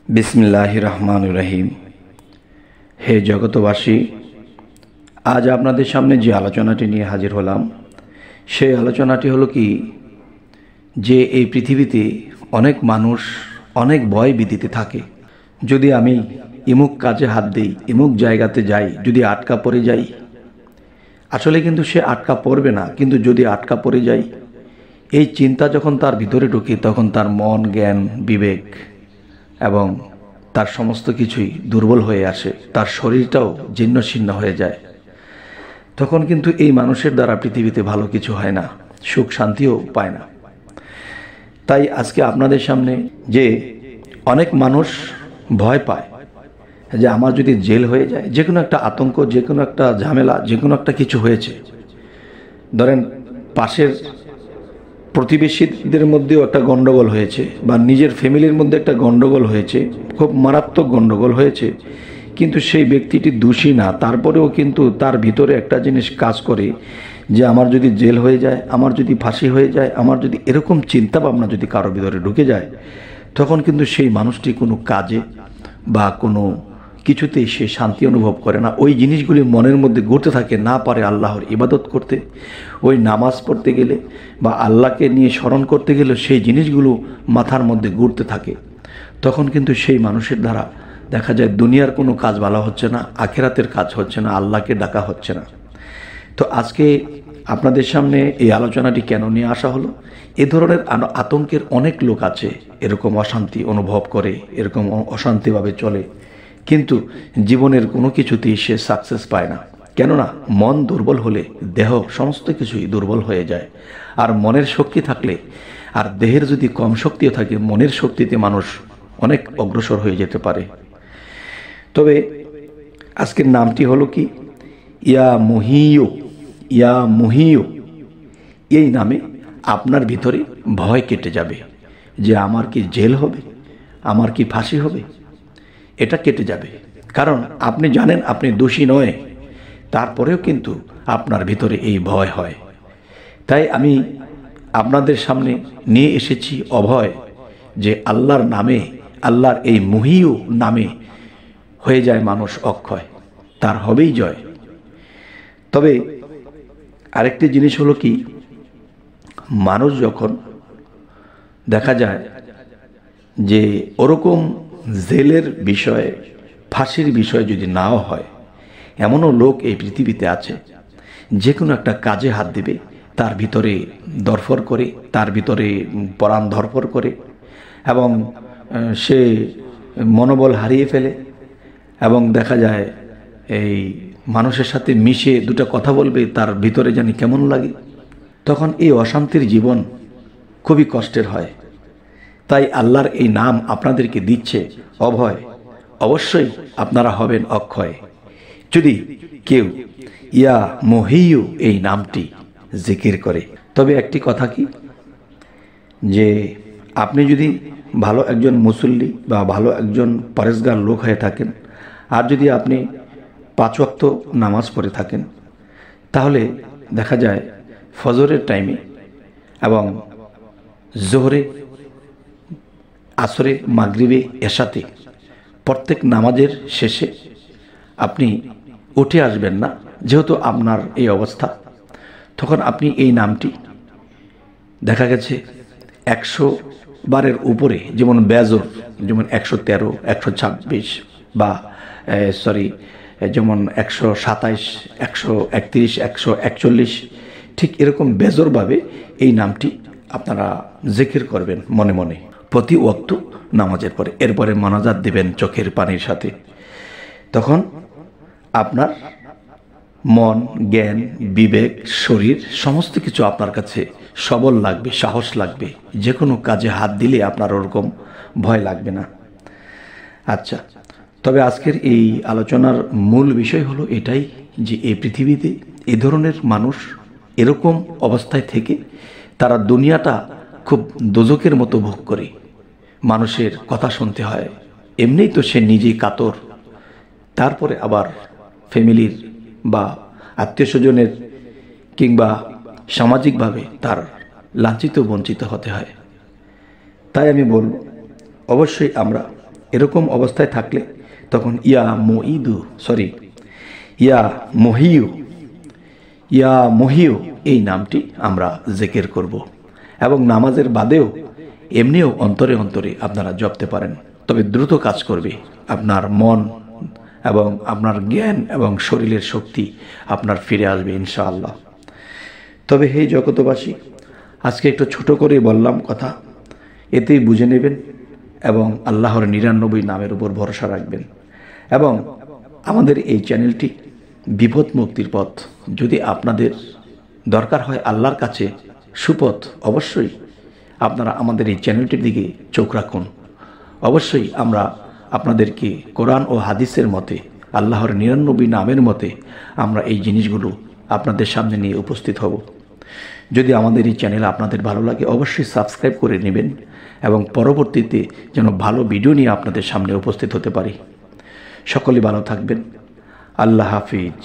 বিসমিল্লাহির রহমানির রহিম। হে জগতবাসী, আজ আপনাদের সামনে যে আলোচনাটি নিয়ে হাজির হলাম, সেই আলোচনাটি হলো কি, যে এই পৃথিবীতে অনেক মানুষ অনেক ভয় ভীতিতে থাকে। যদি আমি ইমুক কাজে হাত দিই, ইমুক জায়গাতে যাই, যদি আটকা পড়ে যাই, আসলে কিন্তু সে আটকা পড়বে না, কিন্তু যদি আটকা পড়ে যাই, এই চিন্তা যখন তার ভিতরে ঢুকে, তখন তার মন, জ্ঞান, বিবেক এবং তার সমস্ত কিছুই দুর্বল হয়ে আসে, তার শরীরটাও জীর্ণশীর্ণ হয়ে যায়। তখন কিন্তু এই মানুষের দ্বারা পৃথিবীতে ভালো কিছু হয় না, সুখ শান্তিও পায় না। তাই আজকে আপনাদের সামনে যে অনেক মানুষ ভয় পায় যে আমার যদি জেল হয়ে যায়, যে কোনো একটা আতঙ্ক, যে কোনো একটা ঝামেলা, যে কোনো একটা কিছু হয়েছে, ধরেন পাশের প্রতিবেশীদের মধ্যেও একটা গণ্ডগোল হয়েছে, বা নিজের ফ্যামিলির মধ্যে একটা গণ্ডগোল হয়েছে, খুব মারাত্মক গণ্ডগোল হয়েছে, কিন্তু সেই ব্যক্তিটি দোষী না, তারপরেও কিন্তু তার ভিতরে একটা জিনিস কাজ করে যে আমার যদি জেল হয়ে যায়, আমার যদি ফাঁসি হয়ে যায়, আমার যদি এরকম চিন্তা ভাবনা যদি কারো ভিতরে ঢুকে যায়, তখন কিন্তু সেই মানুষটি কোনো কাজে বা কোনো কিছুতেই সে শান্তি অনুভব করে না। ওই জিনিসগুলি মনের মধ্যে ঘুরতে থাকে, না পারে আল্লাহর ইবাদত করতে। ওই নামাজ পড়তে গেলে বা আল্লাহকে নিয়ে স্মরণ করতে গেলে সেই জিনিসগুলো মাথার মধ্যে ঘুরতে থাকে। তখন কিন্তু সেই মানুষের দ্বারা দেখা যায় দুনিয়ার কোনো কাজ ভালো হচ্ছে না, আখিরাতের কাজ হচ্ছে না, আল্লাহকে ডাকা হচ্ছে না। তো আজকে আপনাদের সামনে এই আলোচনাটি কেন নিয়ে আসা হলো, এ ধরনের আতঙ্কের অনেক লোক আছে, এরকম অশান্তি অনুভব করে, এরকম অশান্তিভাবে চলে, কিন্তু জীবনের কোনো কিছুতেই সে সাকসেস পায় না। কেননা মন দুর্বল হলে দেহ সমস্ত কিছুই দুর্বল হয়ে যায়। আর মনের শক্তি থাকলে, আর দেহের যদি কম শক্তিও থাকে, মনের শক্তিতে মানুষ অনেক অগ্রসর হয়ে যেতে পারে। তবে আজকের নামটি হলো কি, ইয়া মুহিয়্যু। ইয়া মুহিয়্যু, এই নামে আপনার ভিতরে ভয় কেটে যাবে যে আমার কি জেল হবে, আমার কি ফাঁসি হবে, এটা কেটে যাবে। কারণ আপনি জানেন আপনি দোষী নয়, তারপরেও কিন্তু আপনার ভিতরে এই ভয় হয়। তাই আমি আপনাদের সামনে নিয়ে এসেছি অভয়, যে আল্লাহর নামে, আল্লাহর এই মুহিয়্যু নামে হয়ে যায় মানুষ অক্ষয়, তার হবেই জয়। তবে আরেকটি জিনিস হলো কি, মানুষ যখন দেখা যায় যে ওরকম জেলের বিষয়ে, ফাঁসির বিষয়ে যদি নাও হয়, এমনও লোক এই পৃথিবীতে আছে যে কোনো একটা কাজে হাত দিবে, তার ভিতরে দরফর করে, তার ভিতরে পরাণ ধরফর করে, এবং সে মনোবল হারিয়ে ফেলে, এবং দেখা যায় এই মানুষের সাথে মিশে দুটো কথা বলবে, তার ভিতরে জানি কেমন লাগে। তখন এই অশান্তির জীবন খুবই কষ্টের হয়। তাই আল্লাহর এই নাম আপনাদেরকে দিচ্ছে অভয়, অবশ্যই আপনারা হবেন অক্ষয় যদি কেউ ইয়া মুহিয়্যু এই নামটি জিকির করে। তবে একটি কথা কি, যে আপনি যদি ভালো একজন মুসল্লি বা ভালো একজন পরেজগার লোক হয়ে থাকেন, আর যদি আপনি 5 ওয়াক্ত নামাজ পড়ে থাকেন, তাহলে দেখা যায় ফজরের টাইমে এবং জোহরে, আসরে, মাগরিবে, এশাতে প্রত্যেক নামাজের শেষে আপনি উঠে আসবেন না, যেহেতু আপনার এই অবস্থা, তখন আপনি এই নামটি দেখা গেছে 100 বারের উপরে, যেমন বেজর, যেমন 113, 126 বা যেমন 127, 131, 141, ঠিক এরকম বেজরভাবে এই নামটি আপনারা জিকির করবেন মনে মনে প্রতি ওয়াক্ত নামাজের পরে। এরপরে মোনাজাত দিবেন চোখের পানির সাথে। তখন আপনার মন, জ্ঞান, বিবেক, শরীর সমস্ত কিছু আপনার কাছে সবল লাগবে, সাহস লাগবে, যে কোনো কাজে হাত দিলে আপনার ওরকম ভয় লাগবে না। আচ্ছা, তবে আজকের এই আলোচনার মূল বিষয় হলো এটাই, যে এই পৃথিবীতে এ ধরনের মানুষ এরকম অবস্থায় থেকে তারা দুনিয়াটা খুব দোজখের মতো ভোগ করে, মানুষের কথা শুনতে হয়, এমনিই তো সে নিজেই কাতর, তারপরে আবার ফ্যামিলির বা আত্মীয় স্বজনের কিংবা সামাজিকভাবে তার লাঞ্ছিত বঞ্চিত হতে হয়। তাই আমি বলব, অবশ্যই আমরা এরকম অবস্থায় থাকলে তখন ইয়া মহিউ এই নামটি আমরা জিকির করব এবং নামাজের বাদেও এমনিও অন্তরে অন্তরে আপনারা জপতে পারেন। তবে দ্রুত কাজ করবে, আপনার মন এবং আপনার জ্ঞান এবং শরীরের শক্তি আপনার ফিরে আসবে ইনশাআল্লাহ। তবে হে জগতবাসী, আজকে একটু ছোট করে বললাম কথা, এতেই বুঝে নেবেন এবং আল্লাহর 99 নামের উপর ভরসা রাখবেন। এবং আমাদের এই চ্যানেলটি বিপদ মুক্তির পথ। যদি আপনাদের দরকার হয় আল্লাহর কাছে সুপথ, অবশ্যই আপনারা আমাদের এই চ্যানেলটির দিকে চোখ রাখুন। অবশ্যই আমরা আপনাদেরকে কোরআন ও হাদিসের মতে, আল্লাহর 99 নামের মতে আমরা এই জিনিসগুলো আপনাদের সামনে নিয়ে উপস্থিত হব। যদি আমাদের এই চ্যানেল আপনাদের ভালো লাগে অবশ্যই সাবস্ক্রাইব করে নেবেন এবং পরবর্তীতে যেন ভালো ভিডিও নিয়ে আপনাদের সামনে উপস্থিত হতে পারি। সকলে ভালো থাকবেন। আল্লাহ হাফিজ।